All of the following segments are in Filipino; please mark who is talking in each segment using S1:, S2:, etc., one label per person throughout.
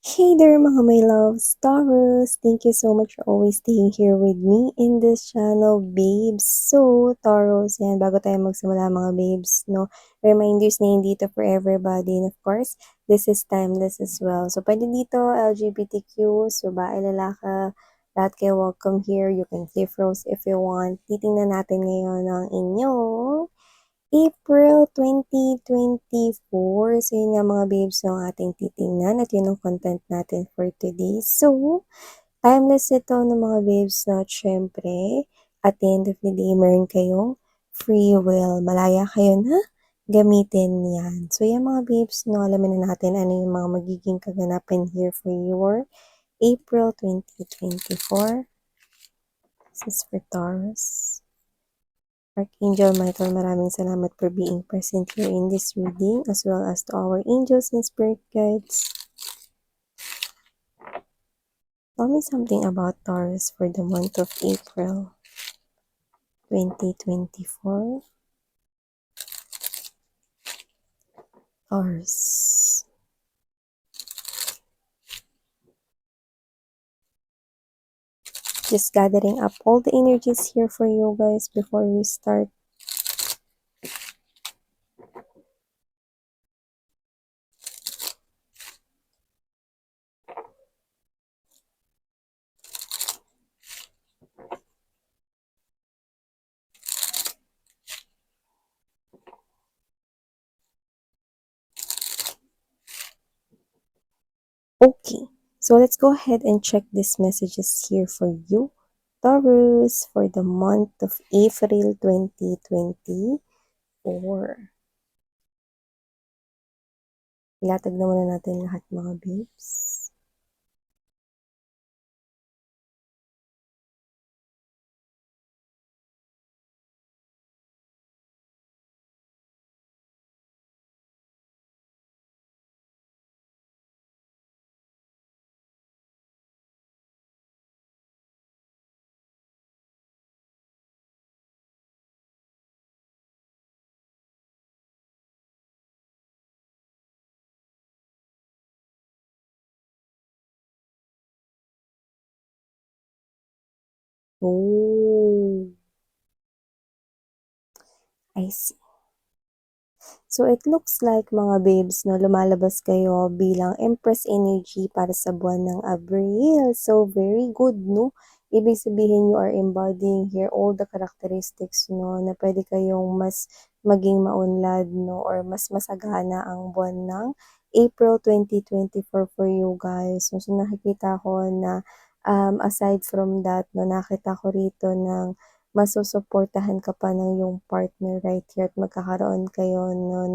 S1: Hey there mga my loves, Taurus! Thank you so much for always staying here with me in this channel, babes. So, Taurus, yan, bago tayo magsimula mga babes, no, reminders na hindi to for everybody. And of course, this is timeless as well. So, pwede dito, LGBTQ, so babae, lalaki, lahat kayo welcome here. You can flip rose if you want. Titingnan natin ngayon ang inyong April 2024. So, yun nga mga babes no, ating titingnan at yun ang content natin for today. So, timeless ito ng mga babes na syempre, at the end of the day, meron kayong free will. Malaya kayo na gamitin yan. So, yan mga babes, no, alamin na natin ano yung mga magiging kaganapan here for your April 2024. This is for Taurus. Archangel Michael, maraming salamat for being present here in this reading, as well as to our angels and spirit guides. Tell me something about Taurus for the month of April 2024. Taurus. Just gathering up all the energies here for you guys before we start. Okay, so let's go ahead and check these messages here for you, Taurus, for the month of April 2024. Ilatag na muna natin lahat mga babes. Oh, I see. So, it looks like mga babes, no, lumalabas kayo bilang Empress energy para sa buwan ng Abril. So, very good, no? Ibig sabihin, you are embodying here all the characteristics, no, na pwede kayong mas maging maunlad, no, or mas masagana ang buwan ng April 2024 for you guys. So, nakikita ko na aside from that, no, nakita ko rito ng masusuportahan ka pa ng iyong partner right here at magkakaroon kayo no,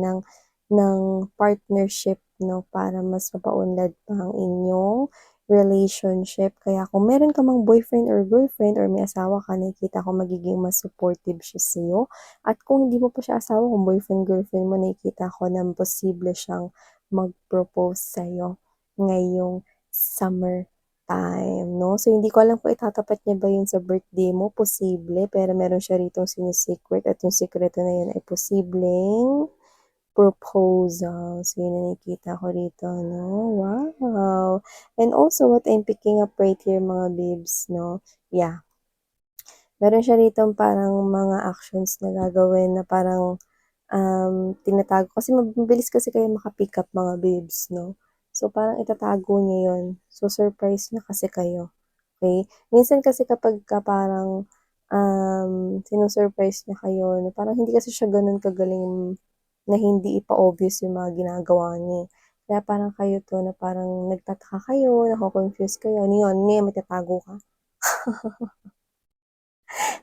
S1: ng partnership no, para mas mapaunlad pa ang inyong relationship. Kaya kung meron ka mang boyfriend or girlfriend or may asawa ka, nakikita ko magiging mas supportive siya sa iyo. At kung hindi mo pa siya asawa, kung boyfriend, girlfriend mo, nakikita ko na posible siyang mag-propose sa iyo ngayong summer time, no? So, hindi ko alam kung itatapat niya ba yun sa birthday mo, posible, pero meron siya rito sinisecret at yung sekreto na yun ay posibleng proposal. So, yun na nakikita ko rito, no? Wow! And also, what I'm picking up right here, mga babes, no? Yeah. Meron siya rito parang mga actions na gagawin na parang tinatago. Kasi mabilis kasi kayo makapick up mga babes, no? So, parang itatago niya yun. So, surprise na kasi kayo. Okay? Minsan kasi kapag ka parang sinusurprise niya kayo, no, parang hindi kasi siya ganun kagaling na hindi ipa-obvious yung mga ginagawa niya. Kaya parang kayo to na parang nagtataka kayo, nako-confuse kayo. Ano yun? Ngayon, may tatago ka.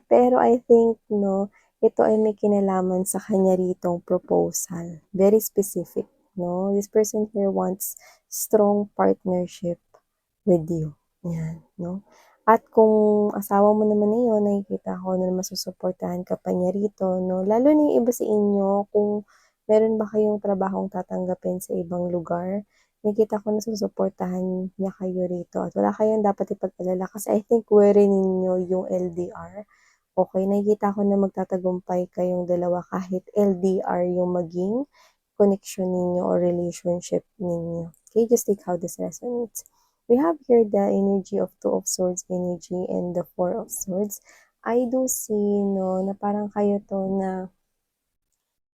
S1: Pero I think, no, ito ay may kinalaman sa kanya ritong proposal. Very specific, no? This person here wants strong partnership with you. Yan, no? At kung asawa mo naman na yun, nakikita ko na masusuportahan ka pa niya rito, no? Lalo na yung iba sa inyo, kung meron ba kayong trabahong tatanggapin sa ibang lugar, nakikita ko na susuportahan niya kayo rito. At wala kayong dapat ipag-alala kasi I think wherein ninyo yung LDR. Okay, nakikita ko na magtatagumpay kayong dalawa kahit LDR yung maging connection ninyo or relationship ninyo. Okay, just take how this resonates. We have here the energy of Two of Swords energy and the Four of Swords. I do see, no, na parang kayo to na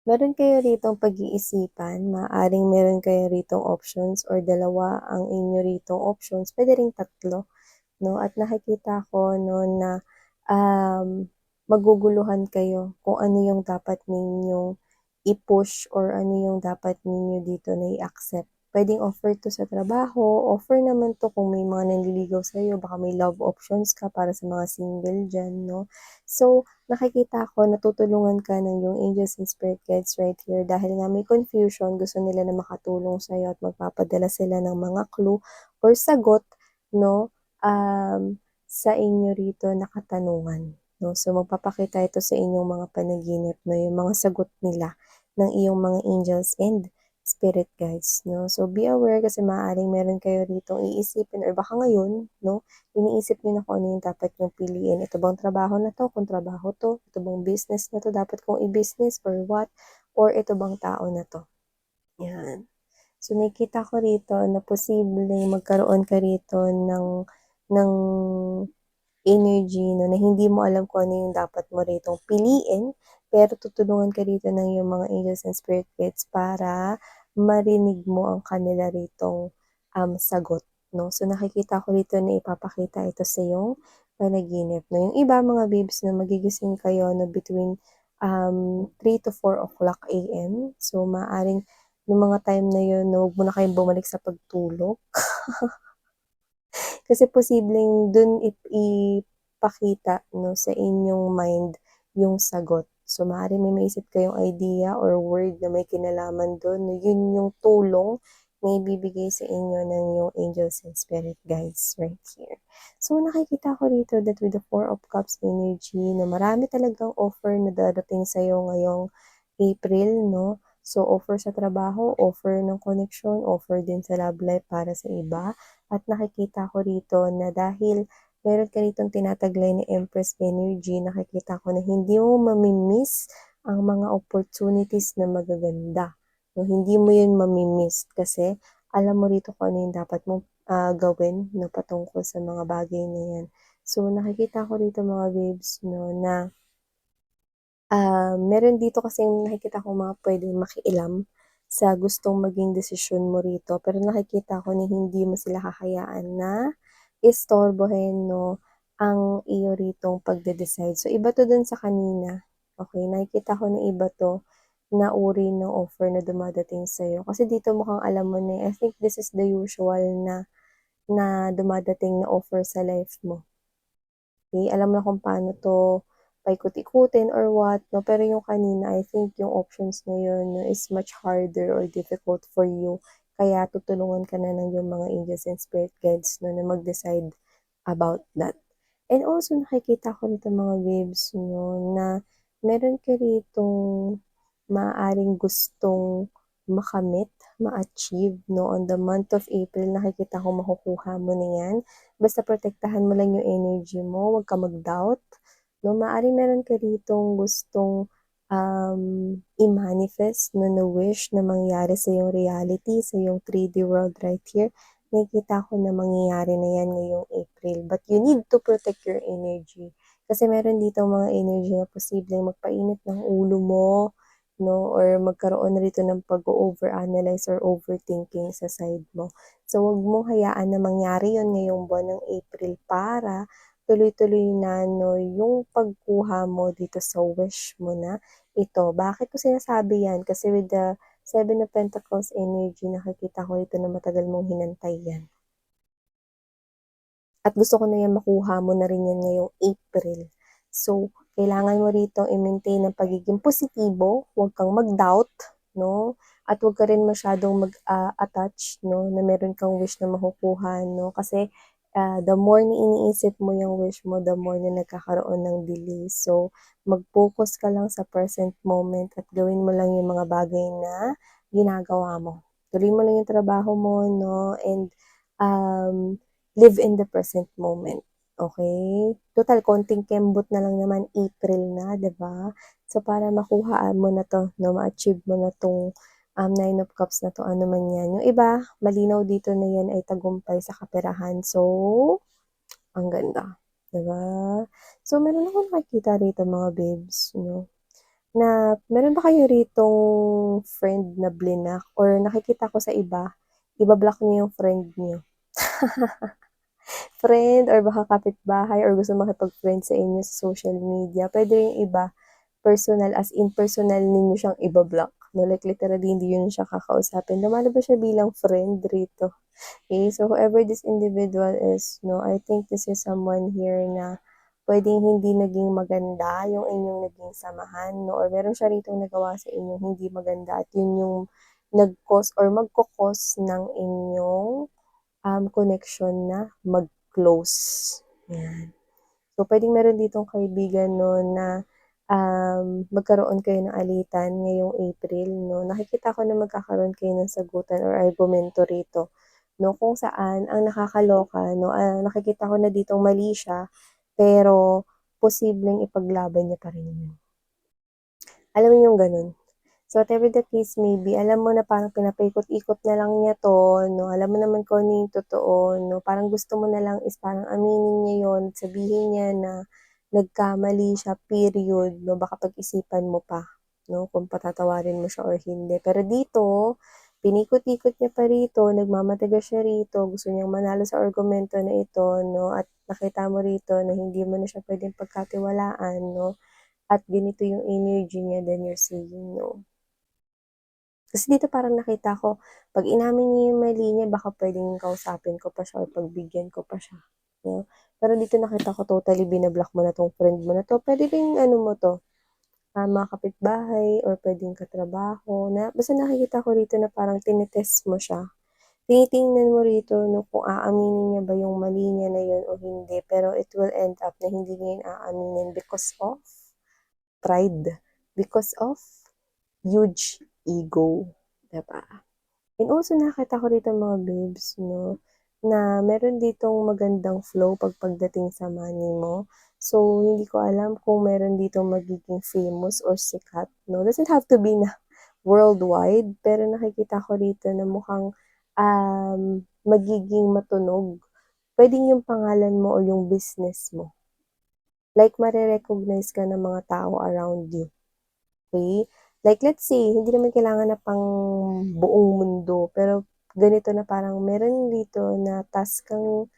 S1: meron kayo ritong pag-iisipan, maaaring meron kayo ritong options or dalawa ang inyo ritong options, pwede ring tatlo, no? At nakikita ko, no, na um, maguguluhan kayo kung ano yung dapat ninyong i-push or ano yung dapat ninyo dito na i-accept. Pwedeng offer to sa trabaho, offer naman to kung may mga nanliligaw sa'yo, baka may love options ka para sa mga single dyan, no? So, nakikita ko natutulungan ka ng yung angels and spirit guides right here dahil nga may confusion, gusto nila na makatulong sa'yo at magpapadala sila ng mga clue or sagot, no, sa inyo rito na katanungan. No? So, magpapakita ito sa inyong mga panaginip, no? Yung mga sagot nila ng iyong mga angels and spirit guides, no? So, be aware kasi maaaring meron kayo rito iisipin or baka ngayon, no, iniisip niyo na kung ano yung dapat nyong piliin. Ito bang trabaho na to? Kung trabaho to. Ito bang business na to? Dapat kong i-business or what? Or ito bang tao na to? Yan. So, nakikita ko rito na posibleng magkaroon ka rito ng energy, no, na hindi mo alam kung ano yung dapat mo ritong piliin, pero tutulungan ka rito ng yung mga angels and spirit guides para marinig mo ang kanila ritong sagot, no? So, nakikita ko rito na ipapakita ito sa yung panaginip, no? Yung iba, mga babes, na magigising kayo na between 3 to 4 o'clock AM. So, maaring yung mga time na yun, no, huwag mo na kayong bumalik sa pagtulog. Kasi posibleng dun ipakita, no, sa inyong mind yung sagot. So, maaaring may maisip kayong idea or word na may kinalaman dun, no, yun yung tulong na ibibigay sa inyo ng yung angels and spirit guides right here. So, nakikita ko rito that with the Four of Cups energy, na marami talagang offer na darating sa'yo ngayong April, no? So, offer sa trabaho, offer ng connection, offer din sa love life para sa iba. At nakikita ko rito na dahil meron ka ritong tinataglay na Empress energy, nakikita ko na hindi mo mamimiss ang mga opportunities na magaganda. No, hindi mo yun mamimiss kasi alam mo rito kung ano yung dapat mong gawin, no, patungkol sa mga bagay na yan. So, nakikita ko rito, mga babes, no, na meron dito kasing nakikita kong mga pwedeng makialam sa gustong maging desisyon mo rito, pero nakikita ko na hindi mo sila hahayaan na istorbohin, no, ang iyo ritong pagde-decide. So, iba to dun sa kanina. Okay, nakikita ko na iba to na uri ng offer na dumadating sa'yo. Kasi dito mukhang alam mo na, I think this is the usual na dumadating na offer sa life mo. Okay, alam mo na kung paano to paikot-ikutin or what, no? Pero yung kanina, I think yung options na yun, no, is much harder or difficult for you. Kaya tutulungan ka na ng yung mga angels and spirit guides, no, na mag-decide about that. And also, nakikita ko nito, mga babes, no, na meron ka ritong maaaring gustong makamit, ma-achieve, no, on the month of April. Nakikita ko makukuha mo na yan. Basta protektahan mo lang yung energy mo, huwag ka mag-doubt, no. Maaaring meron ka ritong gustong i-manifest, no, na wish na mangyari sa yung reality, sa yung 3D world right here. Nakikita ko na mangyayari na yan ngayong April. But you need to protect your energy. Kasi meron dito mga energy na posibleng magpainit ng ulo mo, no, or magkaroon na rito ng pag-overanalyze or overthinking sa side mo. So, huwag mong hayaan na mangyari yon ngayong buwan ng April para tuloy-tuloy na, no, yung pagkuha mo dito sa wish mo na ito. Bakit ko sinasabi yan? Kasi with the Seven of Pentacles energy, nakikita ko ito na matagal mong hinantay yan. At gusto ko na yan makuha mo na rin yan ngayong April. So, kailangan mo rito i-maintain ang pagiging positibo, huwag kang mag-doubt, no? At huwag ka rin masyadong mag-attach, no, na meron kang wish na makukuha, no? Kasi the more na iniisip mo yung wish mo, the more na nagkakaroon ng delay. So, mag-focus ka lang sa present moment at gawin mo lang yung mga bagay na ginagawa mo. Tuloy mo lang yung trabaho mo, no? And live in the present moment. Okay? Total, konting kembot na lang naman, April na, 'di ba? So, para makuhaan mo na to, no, ma-achieve mo na tong Nine of Cups na 'to, ano man 'yan. Yung iba, malinaw dito na 'yan ay tagumpay sa kaperahan. So, ang ganda, 'di ba? So, meron akong nakikita rito mga babes 'no, na meron ba kayo ritong friend na blinak or nakikita ko sa iba, iba-block niyo yung friend niyo. Friend or baka kapitbahay or gusto makipag-friend sa inyo sa social media, puwede ring iba, personal as in personal ninyo siyang iba-block 'no, like literally hindi niyo na siya kakausapin, lumalabas siya bilang friend rito. Okay, so whoever this individual is 'no, I think this is someone here na puwedeng hindi naging maganda yung inyong naging samahan 'no, or meron siya ritong nagawa sa inyong hindi maganda at yun yung nag-cause or magko-cause ng inyong, connection na mag-close, 'yan. So, puwedeng meron ditong kaibigan 'no na, magkaroon kayo ng alitan ngayong April 'no. Nakikita ko na magkakaroon kayo ng sagutan or argumento rito 'no, kung saan ang nakakaloka 'no, nakikita ko na ditong mali siya, pero posibleng ipaglaban niya pa rin yun. Alam mo yung gano'n? So, whatever the case may be, alam mo na parang pinapaikot-ikot na lang niya 'to 'no, alam mo naman kung ano yung totoo 'no, parang gusto mo na lang is parang aminin niya yun, sabihin niya na nagkamali siya period 'no, baka pag-isipan mo pa 'no, kung patatawarin mo siya or hindi. Pero dito, pinikot-ikot niya pa rito, nagmamatigas siya rito, gusto niyang manalo sa argumento na ito 'no, at nakita mo rito na hindi mo na siya puwedeng pagkatiwalaan 'no, at ganito yung energy niya, then you're saying no. Kasi dito parang nakita ko, 'pag inamin niya yung mali niya baka puwedeng kausapin ko pa siya or pagbigyan ko pa siya, 'no. Pero dito nakita ko totally binablock mo na 'tong friend mo na 'to. Puwede ring ano mo 'to, mga kapitbahay or puwedeng katrabaho na basta nakikita ko rito na parang tinetest mo siya. Tinitingnan mo rito 'no, kung aaminin niya ba yung mali niya na yun o hindi, pero it will end up na hindi niya yun aaminin because of pride, because of huge ego, 'di ba? And also nakita ko rito mga babes 'no, na meron ditong magandang flow pagdating sa money mo. So, hindi ko alam kung meron ditong magiging famous or sikat 'no, doesn't have to be na worldwide, pero nakikita ko rito na mukhang, magiging matunog. Puwedeng yung pangalan mo o yung business mo, like mare-recognize ka ng mga tao around you. Okay, like let's say hindi naman kailangan na pang buong mundo, pero ganito na parang meron dito na task kang,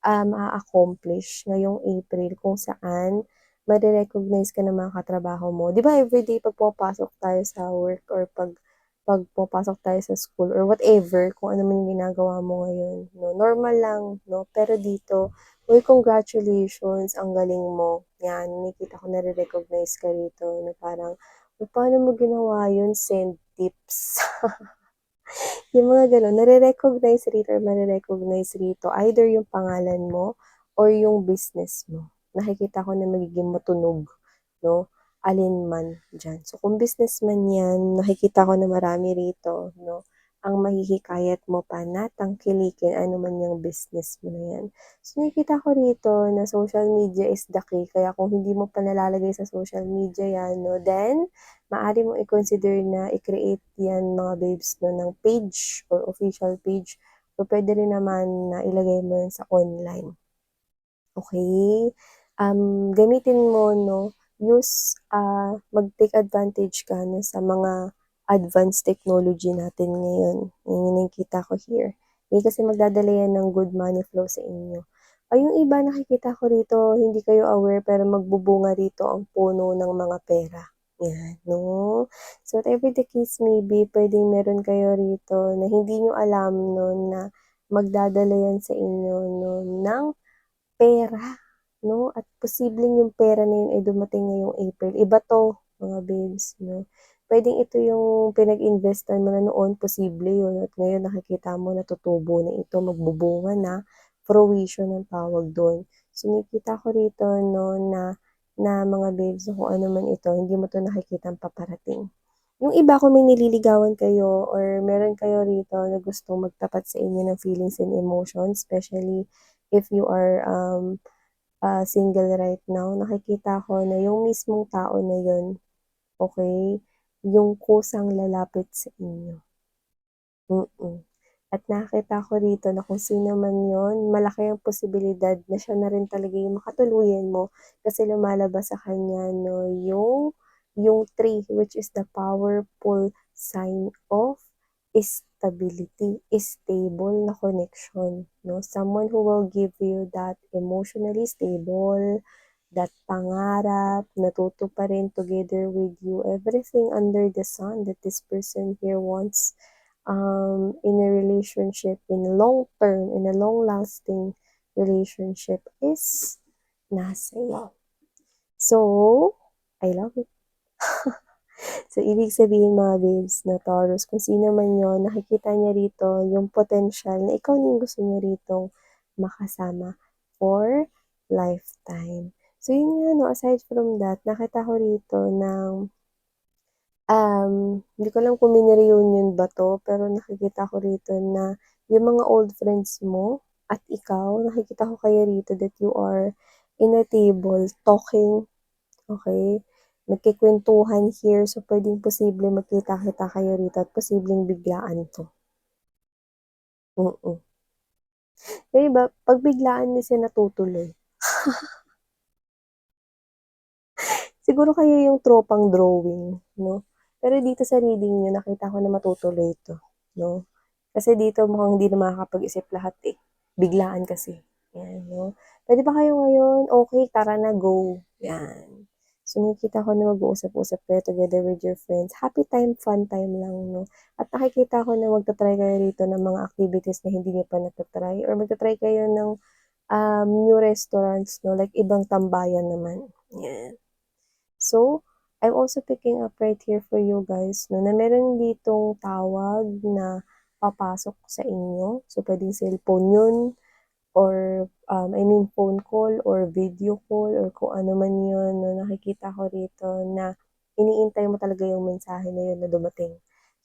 S1: maa-accomplish ngayong April kung saan mare-recognize ka ng mga katrabaho mo. 'Di ba everyday 'pag pumapasok tayo sa work or 'pag pumapasok tayo sa school or whatever, kung ano man yung ginagawa mo ngayon 'no, normal lang 'no, pero dito, "Uy, congratulations, ang galing mo." 'Yan, nakikita ko nare-recognize ka rito na parang, "Uy, paano mo ginawa yun? Send tips." Yung mga gano'n, nare-recognize rito or mare-recognize rito either yung pangalan mo or yung business mo. Nakikita ko na magiging matunog 'no, alinman diyan. So, kung businessman 'yan, nakikita ko na marami rito 'no, ang mahihikayat mo pa na tangkilikin ano man yang business mo na 'yan. So, nakikita ko rito na social media is the key, kaya kung hindi mo pa nalalagay sa social media 'yan 'no, then maaari mong i-consider na i-create 'yan mga babes 'no, ng page or official page o puwede rin naman na ilagay mo 'yan sa online. Okay, gamitin mo 'no, mag-take advantage ka 'no sa mga advanced technology natin ngayon, yun yung nakikita ko here. Hindi kasi magdadala yan ng good money flow sa inyo. Yung iba nakikita ko rito hindi kayo aware pero magbubunga rito ang puno ng mga pera, yan 'no. So whatever the case may be, puwedeng meron kayo rito na hindi niyo alam 'no na magdadala yan sa inyo 'no ng pera 'no, at posibleng yung pera na yun ay dumating ngayong April. Iba 'to mga babes 'no. Puwedeng ito yung pinag-investan mo na noon, posible yun at ngayon nakikita mo na tutubo na ito, magbubunga na, fruition ang tawag dun. So nakikita ko rito 'no na na mga babes kung ano man ito, hindi mo 'to nakikitang paparating. Yung iba kung may nililigawan kayo or meron kayo rito na gustong magtapat sa inyo ng feelings and emotions, especially if you are, single right now, nakikita ko na yung mismong tao na yun, okey, yung kusang lalapit sa inyo. Mm. At nakita ko rito na kung sino man yon, malaki ang posibilidad na siya na rin talaga yung makatuluyan mo kasi lumalabas sa kanya 'no, yung 3 which is the powerful sign of stability, stable na connection 'no. Someone who will give you that emotionally stable, that pangarap, natutuparin together with you everything under the sun that this person here wants in a relationship, in a long term, in a long lasting relationship is nasa iyo. So, I love it. So, ibig sabihin mga babes na Taurus, kung sino man yon, nakikita niya rito yung potential na ikaw na yung gusto niya rito makasama for lifetime. So, yun nga, no, aside from that, nakita ko rito ng hindi ko alam kung mini-reunion ba 'to, pero nakikita ko rito na yung mga old friends mo at ikaw, nakikita ko kayo rito that you are in a table talking, okey? Nagkukuwentuhan here, so puwedeng posible magkita-kita kayo rito at posibleng biglaan 'to, mm. Yung iba 'pag biglaan kasi natutuloy. Siguro kayo yung tropang drawing 'no? Pero dito sa reading niyo nakita ko na matutuloy 'to 'no? Kasi dito mukhang hindi na makakapag-isip lahat, eh, biglaan kasi, 'yan 'no. "Puwede ba kayo ngayon? Okey, tara na, go." 'Yan. So, nakikita ko na mag-uusap-usap kayo together with your friends, happy time, fun time lang 'no. At nakikita ko na magta-try kayo rito ng mga activities na hindi niyo pa nata-try or magta-try kayo ng, new restaurants 'no, like ibang tambayan naman, 'yan. So, I'm also picking up right here for you guys 'no, na meron ditong tawag na papasok sa inyo. So, puwedeng cellphone yun or, I mean phone call or video call or kung ano man yun 'no, nakikita ko rito na iniintay mo talaga yung mensahe na yun na dumating.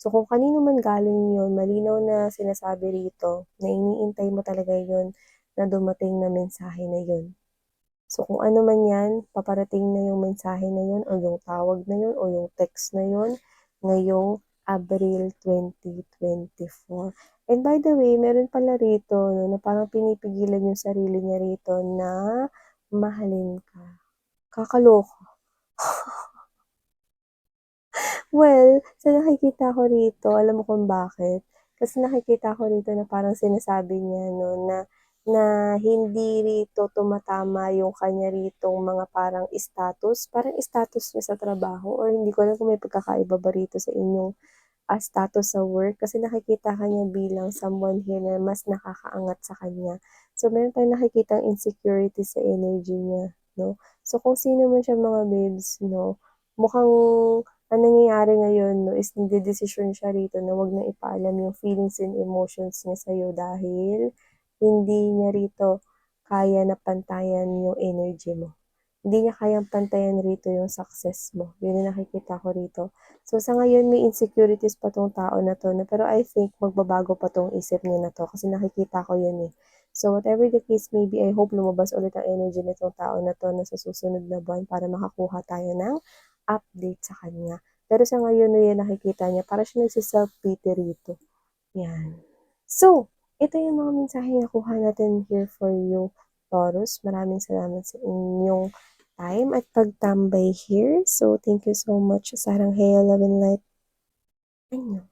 S1: So, kung kanino man galing yun, malinaw na sinasabi rito na iniintay mo talaga yun na dumating na mensahe na yun. So, kung ano man 'yan, paparating na yung mensahe na yun o yung tawag na yun o yung text na yun ngayong Abril 2024. And by the way, meron pala rito 'no, na parang pinipigilan yung sarili niya rito na mahalin ka. Kakaloka. Well, sa nakikita ko rito, alam mo kung bakit? Kasi nakikita ko rito na parang sinasabi niya 'no, na hindi rito tumatama yung kanya ritong mga parang status niya sa trabaho or hindi ko alam kung may pagkakaiba ba rito sa inyong, status sa work kasi nakikita ka niya bilang someone here na mas nakakaangat sa kanya. So, meron tayong nakikitang insecurity sa energy niya 'no. So, kung sino man siya mga babes 'no, mukhang ang nangyayari ngayon 'no is nagdedesisyon siya rito na wag na ipaalam yung feelings and emotions niya sa'yo dahil hindi niya rito kaya na pantayan yung energy mo. Hindi niya kayang pantayan rito yung success mo, yun yung nakikita ko rito. So, sa ngayon may insecurities pa 'tong tao na 'to 'no, pero I think magbabago pa 'tong isip niya na 'to kasi nakikita ko yun, eh. So, whatever the case may be, I hope lumabas ulit ang energy nitong tao na 'to 'no, sa susunod na buwan para makakuha tayo ng update sa kanya. Pero sa ngayon na yan nakikita niya para siyang nagse-self-pity rito, 'yan. So, ito yung mga mensaheng nakuha natin here for you, Taurus. Maraming salamat sa inyong time at pagtambay here. So, thank you so much. Sarang Hail, Love and Light. Annyeong.